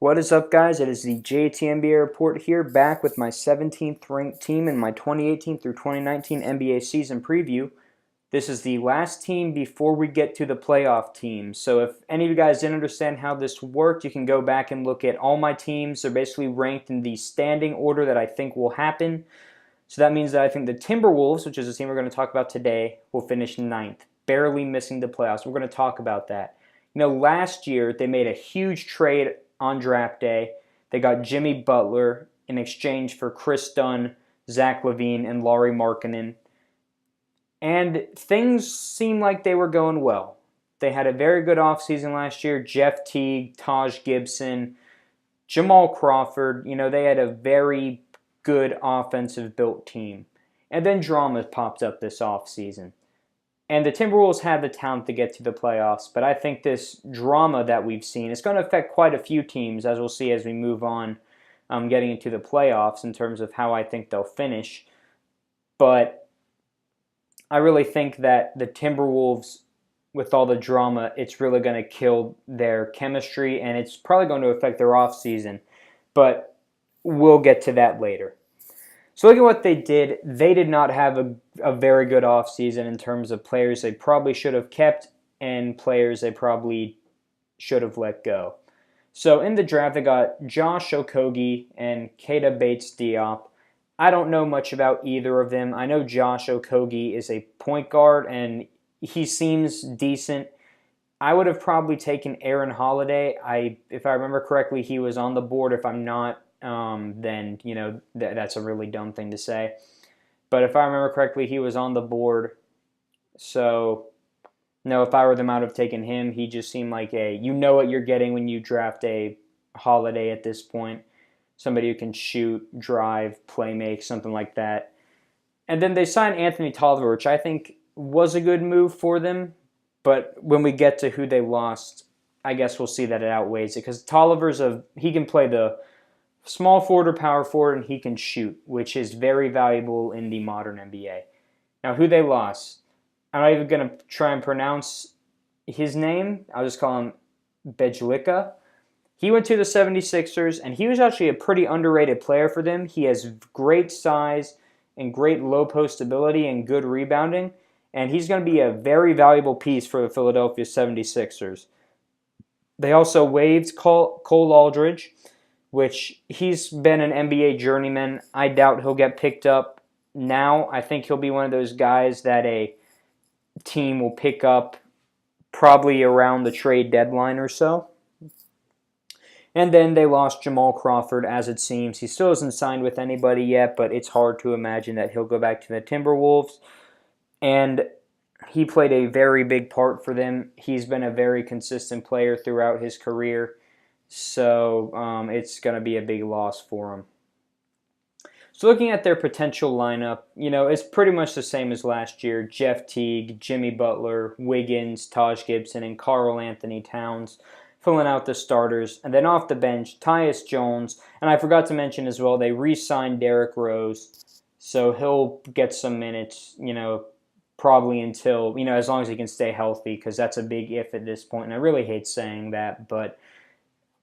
What is up, guys? It is the JT report here, back with my 17th ranked team in my 2018 through 2019 NBA season preview. This is the last team before we get to the playoff teams. So if any of you guys didn't understand how this worked, you can go back and look at all my teams. They're basically ranked in the standing order that I think will happen. So that means that I think the Timberwolves, which is the team we're going to talk about today, will finish ninth, barely missing the playoffs. We're going to talk about that. Last year they made a huge trade on draft day. They got Jimmy Butler in exchange for Chris Dunn, Zach LaVine, and Lauri Markkanen. And things seemed like they were going well. They had a very good offseason last year. Jeff Teague, Taj Gibson, Jamal Crawford. They had a very good offensive built team. And then drama popped up this offseason. And the Timberwolves had the talent to get to the playoffs, but I think this drama that we've seen is going to affect quite a few teams, as we'll see as we move on getting into the playoffs in terms of how I think they'll finish. But I really think that the Timberwolves, with all the drama, it's really going to kill their chemistry, and it's probably going to affect their offseason. But we'll get to that later. So look at what they did. They did not have a very good offseason in terms of players they probably should have kept and players they probably should have let go. So in the draft, they got Josh Okogie and Keita Bates-Diop. I don't know much about either of them. I know Josh Okogie is a point guard, and he seems decent. I would have probably taken Aaron Holiday. If I remember correctly, he was on the board. If I'm not, then that's a really dumb thing to say. But if I remember correctly, he was on the board. So, no, if I were them, I would have taken him. He just seemed like you know what you're getting when you draft a Holiday at this point. Somebody who can shoot, drive, play make, something like that. And then they signed Anthony Tolliver, which I think was a good move for them. But when we get to who they lost, I guess we'll see that it outweighs it. Because Tolliver's he can play the small forward or power forward, and he can shoot, which is very valuable in the modern NBA. Now, who they lost, I'm not even going to try and pronounce his name. I'll just call him Bjelica. He went to the 76ers, and he was actually a pretty underrated player for them. He has great size and great low post ability and good rebounding, and he's going to be a very valuable piece for the Philadelphia 76ers. They also waived Cole Aldridge, which he's been an NBA journeyman. I doubt he'll get picked up now. I think he'll be one of those guys that a team will pick up probably around the trade deadline or so. And then they lost Jamal Crawford, as it seems. He still hasn't signed with anybody yet, but it's hard to imagine that he'll go back to the Timberwolves. And he played a very big part for them. He's been a very consistent player throughout his career. So it's going to be a big loss for him. So looking at their potential lineup, it's pretty much the same as last year. Jeff Teague, Jimmy Butler, Wiggins, Taj Gibson, and Karl-Anthony Towns filling out the starters. And then off the bench, Tyus Jones. And I forgot to mention as well, they re-signed Derrick Rose. So he'll get some minutes, probably until, as long as he can stay healthy, because that's a big if at this point. And I really hate saying that, but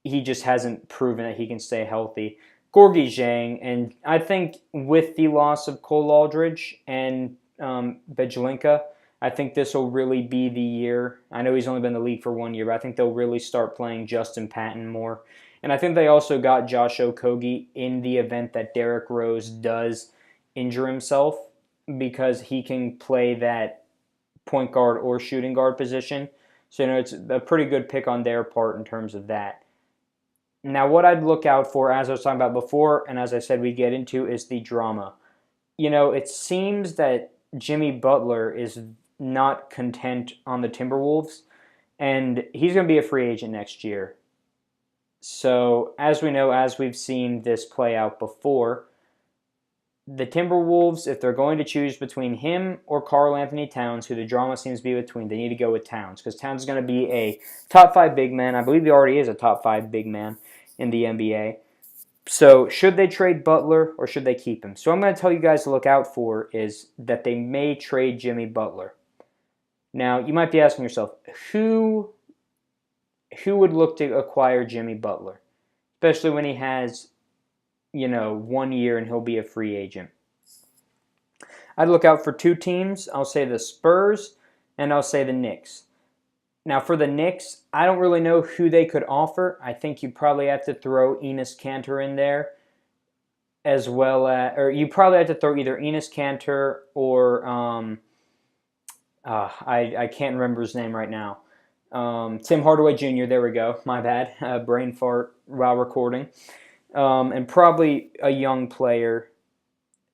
he just hasn't proven that he can stay healthy. Gorgui Dieng, and I think with the loss of Cole Aldridge and Bjelica, I think this will really be the year. I know he's only been in the league for 1 year, but I think they'll really start playing Justin Patton more. And I think they also got Josh Okogie in the event that Derrick Rose does injure himself, because he can play that point guard or shooting guard position. So, it's a pretty good pick on their part in terms of that. Now, what I'd look out for, as I was talking about before, and as I said we get into, is the drama. It seems that Jimmy Butler is not content on the Timberwolves, and he's going to be a free agent next year. So, as we know, as we've seen this play out before, the Timberwolves, if they're going to choose between him or Karl-Anthony Towns, who the drama seems to be between, they need to go with Towns, because Towns is going to be a top 5 big man. I believe he already is a top 5 big man in the NBA. So should they trade Butler or should they keep him? So I'm going to tell you guys to look out for is that they may trade Jimmy Butler. Now, you might be asking yourself, who would look to acquire Jimmy Butler? especially when he has, 1 year and he'll be a free agent. I'd look out for 2 teams. I'll say the Spurs and I'll say the Knicks. Now, for the Knicks, I don't really know who they could offer. I think you probably have to throw Enes Kanter in there, as well as, or you probably have to throw either Enes Kanter or I can't remember his name right now. Tim Hardaway Jr. There we go. My bad. Brain fart while recording. And probably a young player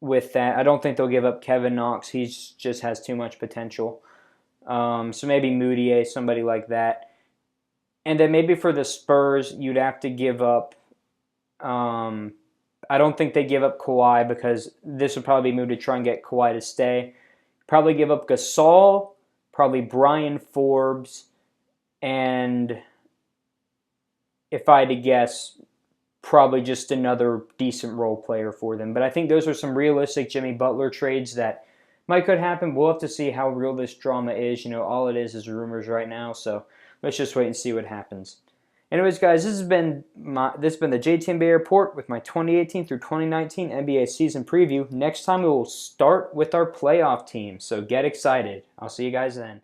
with that. I don't think they'll give up Kevin Knox. He just has too much potential. So maybe Moutier, somebody like that. And then maybe for the Spurs, you'd have to give up. I don't think they give up Kawhi because this would probably be moved to try and get Kawhi to stay. Probably give up Gasol, probably Brian Forbes, and if I had to guess, probably just another decent role player for them. But I think those are some realistic Jimmy Butler trades that could happen. We'll have to see how real this drama is. All it is rumors right now. So let's just wait and see what happens. Anyways, guys, this has been the JT report with my 2018 through 2019 NBA season preview. Next time we will start with our playoff team. So get excited. I'll see you guys then.